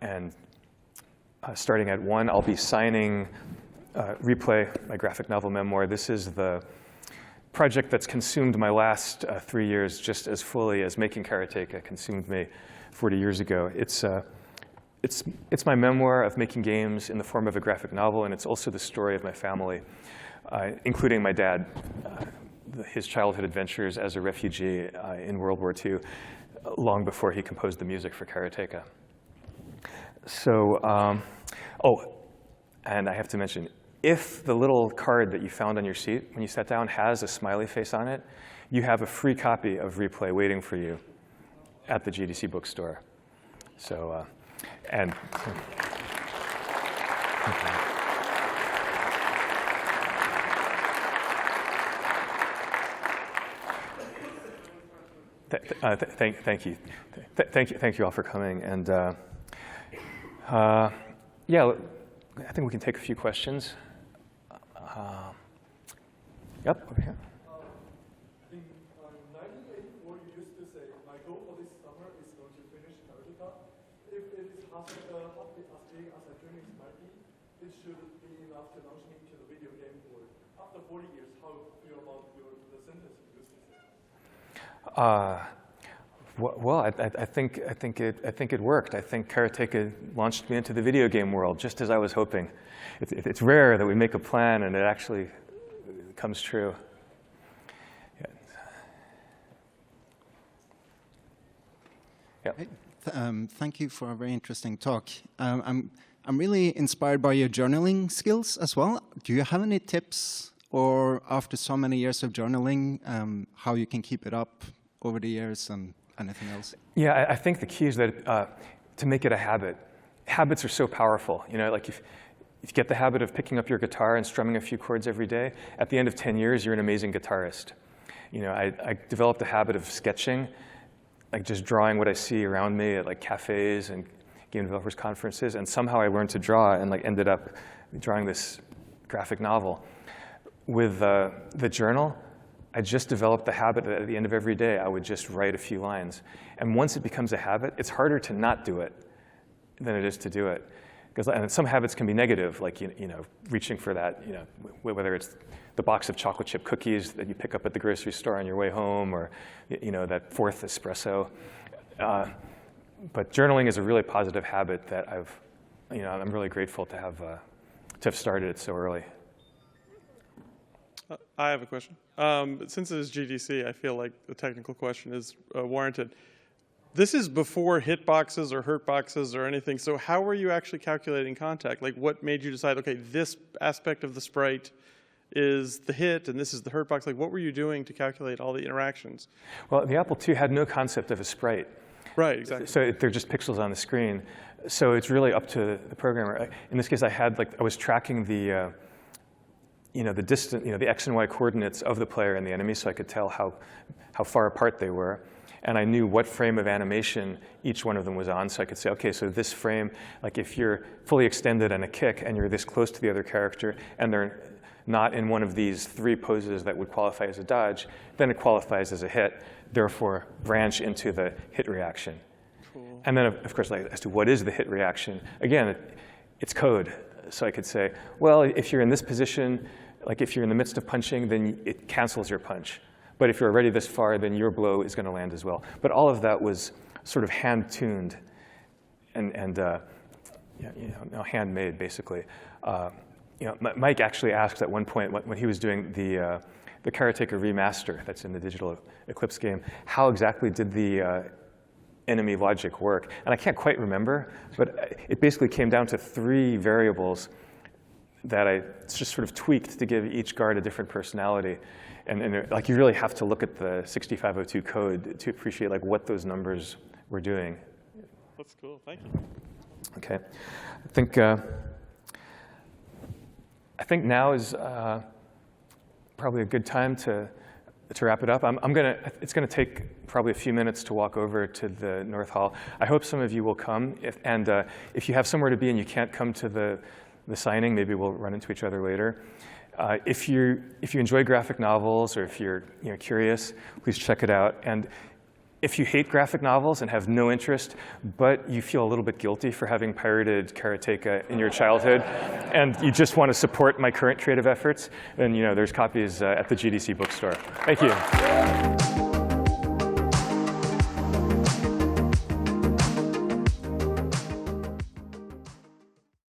And starting at 1, I'll be signing Replay, my graphic novel memoir. This is the project that's consumed my last 3 years just as fully as making Karateka consumed me 40 years ago. It's my memoir of making games in the form of a graphic novel, and it's also the story of my family, including my dad, his childhood adventures as a refugee in World War II, long before he composed the music for Karateka. So, and I have to mention, if the little card that you found on your seat when you sat down has a smiley face on it, you have a free copy of Replay waiting for you at the GDC bookstore. So, thank you all for coming. And yeah, I think we can take a few questions. Yep, over here. In 1984, you used to say, my goal for this summer is going to finish Karateka. If it is half as big as a dream might be, it should be enough to launch me to the video game world. After 40 years, how do you feel about the sentence you used to say? Well, I think it worked. I think Karateka launched me into the video game world, just as I was hoping. It's rare that we make a plan and it actually comes true. Yeah. Thank you for a very interesting talk. I'm really inspired by your journaling skills as well. Do you have any tips, or after so many years of journaling, how you can keep it up over the years and anything else? Yeah, I think the key is that to make it a habit. Habits are so powerful. Like if you get the habit of picking up your guitar and strumming a few chords every day, at the end of 10 years, you're an amazing guitarist. I developed the habit of sketching, like just drawing what I see around me at like cafes and game developers conferences, and somehow I learned to draw and like ended up drawing this graphic novel. With the journal, I just developed the habit that at the end of every day, I would just write a few lines. And once it becomes a habit, it's harder to not do it than it is to do it. And some habits can be negative, like reaching for that, whether it's the box of chocolate chip cookies that you pick up at the grocery store on your way home, or that fourth espresso. But journaling is a really positive habit that I'm really grateful to have started it so early. I have a question. Since it is GDC, I feel like the technical question is warranted. This is before hitboxes or hurtboxes or anything. So how were you actually calculating contact? Like, what made you decide, okay, this aspect of the sprite is the hit and this is the hurtbox? Like, what were you doing to calculate all the interactions? Well, the Apple II had no concept of a sprite. Right, exactly. So they're just pixels on the screen. So it's really up to the programmer. In this case, I was tracking the the X and Y coordinates of the player and the enemy, so I could tell how far apart they were. And I knew what frame of animation each one of them was on, so I could say, okay, so this frame, like if you're fully extended and a kick and you're this close to the other character and they're not in one of these 3 poses that would qualify as a dodge, then it qualifies as a hit, therefore branch into the hit reaction. Cool. And then, of course, like, as to what is the hit reaction, again, it's code. So I could say, well, if you're in this position, like if you're in the midst of punching, then it cancels your punch. But if you're already this far, then your blow is going to land as well. But all of that was sort of hand-tuned and handmade, basically. Mike actually asked at one point when he was doing the Karateka remaster that's in the Digital Eclipse game, how exactly did the enemy logic work? And I can't quite remember, but it basically came down to 3 variables that I just sort of tweaked to give each guard a different personality. And like you really have to look at the 6502 code to appreciate like what those numbers were doing. That's cool. Thank you. Okay, I think now is probably a good time to wrap it up. It's gonna take probably a few minutes to walk over to the North Hall. I hope some of you will come. If you have somewhere to be and you can't come to the signing, maybe we'll run into each other later. If you enjoy graphic novels or if you're curious, please check it out. And if you hate graphic novels and have no interest, but you feel a little bit guilty for having pirated Karateka in your childhood, and you just want to support my current creative efforts, then there's copies at the GDC bookstore. Thank you.